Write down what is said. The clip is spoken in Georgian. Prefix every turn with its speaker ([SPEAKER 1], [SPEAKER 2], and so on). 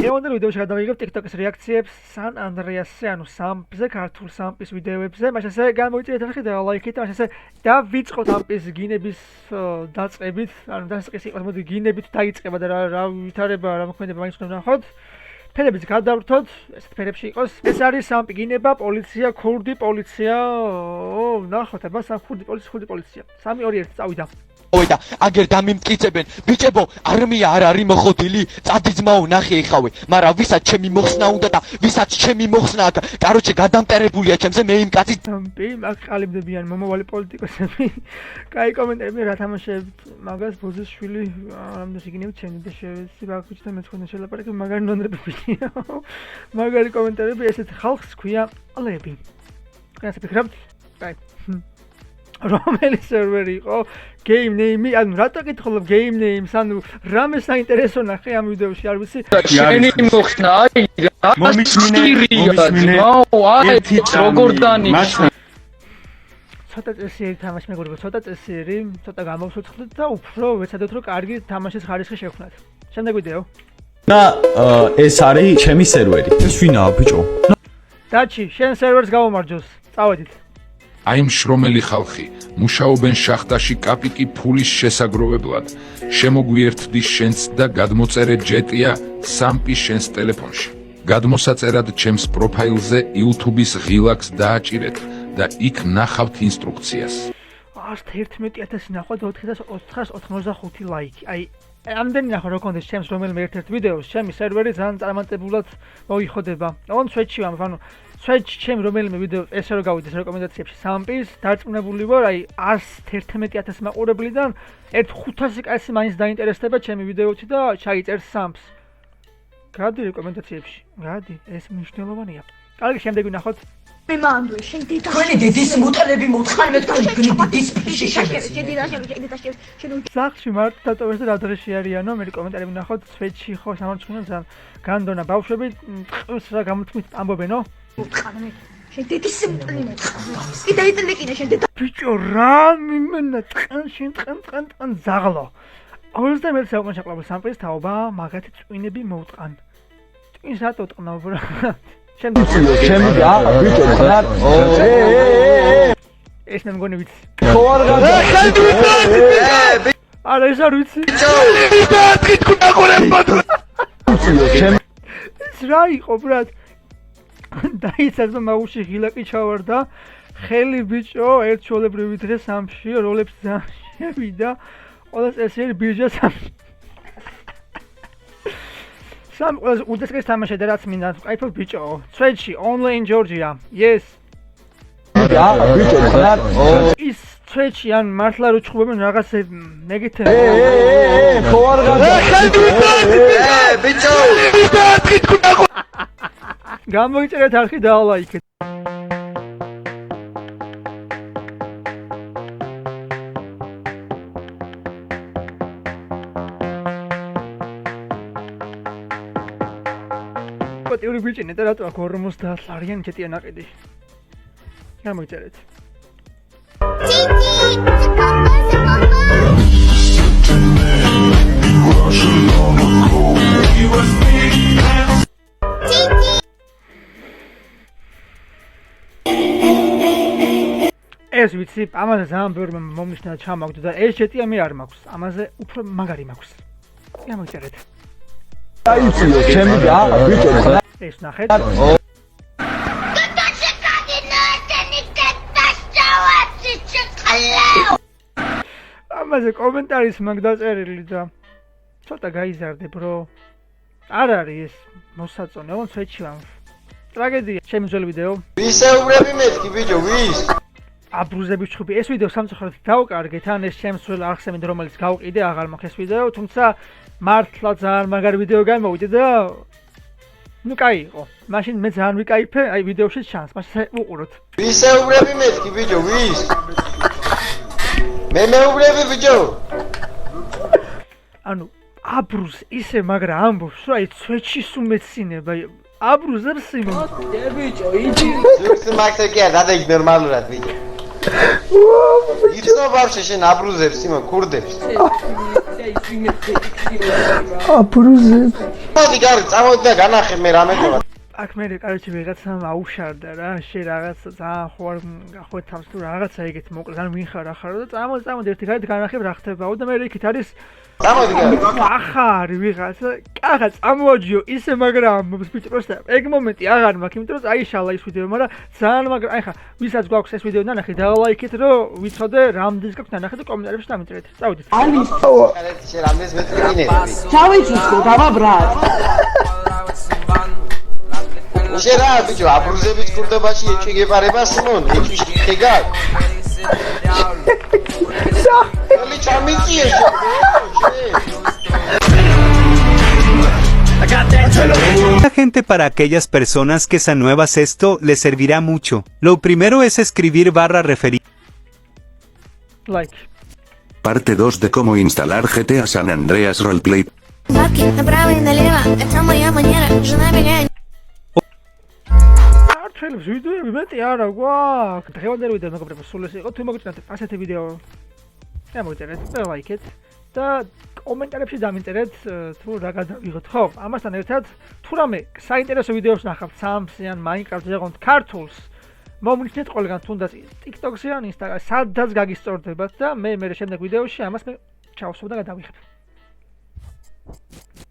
[SPEAKER 1] დღევანდელ ვიდეოში გადავიღებ TikTok-ის რეაქციებს San Andreas-ზე, ანუ სამპზე, ქართულ სამპის ვიდეოებზე. მაშინ ესე გამოიწვიეთ ახლა და ლაიქით, მაშინ ესე დავიწყოთ ამპის გინების დაწყებით, ანუ დასაწყისი იყოს, მოდი გინებით დაიწყება და რა ვითარება, რა მოქმედება მაინც უნდა ვნახოთ. ფერებიც გადავრთოთ, ესეთ ფერებში იყოს. ეს არის სამპი გინება, პოლიცია, ქურდი პოლიცია. ვნახოთ, აბა ქურდი პოლიცია, ქურდი პოლიცია. 3 2 1 წავიდა.
[SPEAKER 2] და აგერ დამიმტკიცებენ ბიჭებო არმია არ არის მოხდილი წადიძმაო ნახე ეხავე მაგრამ ვისაც ჩემი მოხსნა უნდა და ვისაც ჩემი მოხსნა აქ კაროჩე გადამტერებულია ჩემზე მე იმ კაცი
[SPEAKER 1] სამპი მაგ ყალიბდებიან მომავალი პოლიტიკოსები კაი კომენტარები რა თამაშებთ მაგას ბოზიშვილი რამდენი შეგინებთ ჩემი და შევეცი ბაქუჩთან მე თქვენ შელაპარაკებ მაგარი ნონრებია მაგარი კომენტარები ესეთ ხალხს ქვია ყლები რა ფიქრობთ კაი რომელი სერვერი იყო game name-ი, ანუ რატო გითხულობ game name-ს, ანუ რამე საინტერესო ნახე ამ ვიდეოში, არ ვიცი.
[SPEAKER 3] შენი მოხსნა, აი რა მომისმინე. აი როგორ დანიშნა.
[SPEAKER 1] ცოტა წესიერი თამაში მეგობრებო, ცოტა წესიერი, ცოტა გამოვსუცხლეთ და უფრო ვეცადოთ რომ კარგი თამაშის ხარისხი შევქმნათ. შემდეგ ვიდეო.
[SPEAKER 4] და ეს არის ჩემი სერვერი. ეს ვინაა ბიჭო?
[SPEAKER 1] დაჩი, შენ სერვერს გავუმარჯოს. წავედით.
[SPEAKER 5] აი მშრომელი ხალხი მუშაობენ შახტაში კაპიკი ფულის შესაგროვებლად შემოგვიერთდი შენს და გადმოწერე ჯეტია სამპი შენს ტელეფონში გადმოსაწერად ჩემს პროფაილზე YouTube-ის ღილაკს დააჭირეთ და იქ ნახავთ ინსტრუქციას
[SPEAKER 1] 11,000 ნახოთ 485 ლაიქი აი ამდენი ნახო რო კონდეს ჩემს რომელიმე ერთ-ერთ ვიდეოს ჩემი სერვერი ძალიან წარმატებულად მოიხოდება on Switch-ი ანუ Switch ჩემ რომელიმე ვიდეო ესე რო გავიდეს რეკომენდაციებში სამპის დარწმუნებული ვარ აი 111,000 მაყურებლიდან 500 კაცი მაინც დაინტერესდება ჩემი ვიდეოთი და ჩაიწერს სამპს გადი რეკომენდაციებში გადი ეს მნიშვნელოვანია კარგი შემდეგ ვნახოთ
[SPEAKER 6] მე მანდვე შენ დედა
[SPEAKER 7] თქვენი დედის მუტალები მოთხარ მე თქვენი დედის ფიში შევეცი
[SPEAKER 1] სახში მართ დატოვეს და რა დროში არიანო მე კომენტარი ვნახოთ Switch-ი ხო სამარცხინო ძალიან განდონა ბავშვები ტყვის რა გამოთქმით ამბობენო
[SPEAKER 6] მოთხარ მე შენ დედის მუტალი მოთხარ კი დაიწლებინა შენ დედა
[SPEAKER 1] ბიჭო რა მიმენა ტყან შენ ტყან ზაღლო 21 საუკუნეში აყლაბა სამპრის თაობა მაგათი წვინები მოუტყან წვინს რატო ტყნავ ბრა ჩემი
[SPEAKER 4] რა ბიჭო ხარ
[SPEAKER 1] ეს მე მგონი ვიცი
[SPEAKER 4] ხო არ გადა
[SPEAKER 1] არა ეს არ ვიცი ეს რა იყო ბრატ დაიცაძმა მაგუში ღილაკი ჩავარდა ხელი ბიჭო ერთ ჩვეულებრივი დღე სამში როლებს შევიდა ყველა წესიერი ბირჟა სამ ყველაზე უდესკეს თამაში და რაც მინდა კაიფობ ბიჭო Switch-ი only in Georgia yes
[SPEAKER 4] რა ბიჭო ხარ
[SPEAKER 1] ის Switch-ი ან მართლა რო ჩხუბებენ რაღაცე მეგეთენ
[SPEAKER 4] ხო არ გადა
[SPEAKER 2] ბიჭო
[SPEAKER 1] გამოიწერეთ არხი და ლაიქეთ პატიური ბიჭი ნეტა რატო აქ 50 ლარიანი ჯეტია ნაყიდი გამოიწერეთ ეს ვიცი, ამაზე ძალიან ბევრი მომნიშნა ჩამაგდო და ეს ჯეტია მე არ მაქვს. ამაზე უფრო მაგარი მაქვს. გამოიწერეთ.
[SPEAKER 4] დაიციო ჩემი რა ბიჭო ხარ
[SPEAKER 1] ეს ნახეთ. ამაზე კომენტარის მაგ დაწერილი და ცოტა გაიზარდე bro. არ არის ეს მოსაწონე, on Switch-ი ვარ. ტრაგედია, ჩემი ძველი ვიდეო.
[SPEAKER 2] ვისეუბრები მეთქი ბიჭო ვის
[SPEAKER 1] აბრუზების ჩხუბი ეს ვიდეო სამწუხაროდ დავკარგეთ ან ეს ჩემს ძველ არხზე მინდა რომელიც გავყიდე აღარ მაქვს ეს ვიდეო თუმცა მართლა ძალიან მაგარი ვიდეო გამოვიდა და ნუ კაი იყო მაშინ მე ძალიან ვიკაიფე აი ვიდეოში ჩანს მაშინ უყუროთ
[SPEAKER 2] ვისეუბრები მეთქი ბიჭო ვის მე მეუბრები ბიჭო
[SPEAKER 1] ანუ აბრუზ ისე მაგრა ამბობს რომ აი Switch-ის უმეცინება აბრუზებს სიმონ
[SPEAKER 3] ბიჭო იჯი
[SPEAKER 2] ზურგს მაგზე კი არა დაიგ ნორმალურად ბიჭო
[SPEAKER 8] იცნო ბავშვი შენ აბრუზებს იმან ქურდებს.
[SPEAKER 1] აბრუზებს.
[SPEAKER 8] მოდი გარი წამოდი და განახე მე რა მეტყვა.
[SPEAKER 1] აქ მე კაროჩე ვიღაცამ აუშარდა რა, შენ რაღაც ძალიან ხوار გახვეთავს თუ რაღაცა ეგეთ მოკლედ ან ვინხარ ახარო და წამოდი ერთი გარეთ განახებ რა ხდებაო და მე იქით არის
[SPEAKER 8] წამოდი გარი.
[SPEAKER 1] ახარ ვიღაცა, კახა წამოვაჯიო ისე მაგრამ ბიჭო პროსტა ეგ მომენტი აღარ მაქვს, იმიტომ რომ აიშალა ის ვიდეო, მაგრამ ძალიან მაგრამ აი ხა ვისაც გვაქვს ეს ვიდეო ნანახი დალაიქეთ რომ ვიცოდე რამდენს გაქვს ნანახი და კომენტარებში დამიწერეთ. წავიდეთ.
[SPEAKER 8] შენ რამდენს მეწკინე.
[SPEAKER 7] ჩავიცუცო დავაბრალ.
[SPEAKER 8] შენ რა ბიჭო აბრუზებით ქურდებაში ეჭვი გეპარება სიმონ ეჭვი შეგა. Oli chamitiye
[SPEAKER 9] Gente, para aquellas personas que sean nuevas esto les servirá mucho. Lo primero es escribir barra referir.
[SPEAKER 1] Like.
[SPEAKER 10] Parte 2 de cómo instalar GTA San Andreas Roleplay.
[SPEAKER 1] Artfelებს ვიდეოები მეტი არა გვაქვს. დღევანდელი ვიდეო მეგობრებო სულ ეს იყო. თუ მოგეწონათ ასეთი ვიდეო გამოიწერეთ, ლაიქეთ და კომენტარებში დამინწერეთ თუ რა გადავიღოთ. ხო, ამასთან ერთად თუ რამე საინტერესო ვიდეოს ნახავთ სამსი ან Minecraft-ზე გონთ ქართულს, მომნიშნეთ ყველგან თუნდაც TikTok-ზე ან Instagram-ზე, სადაც გაგისწორდებათ და მე შემდეგ ვიდეოში ამას ჩავსვამ და გადავიხებ.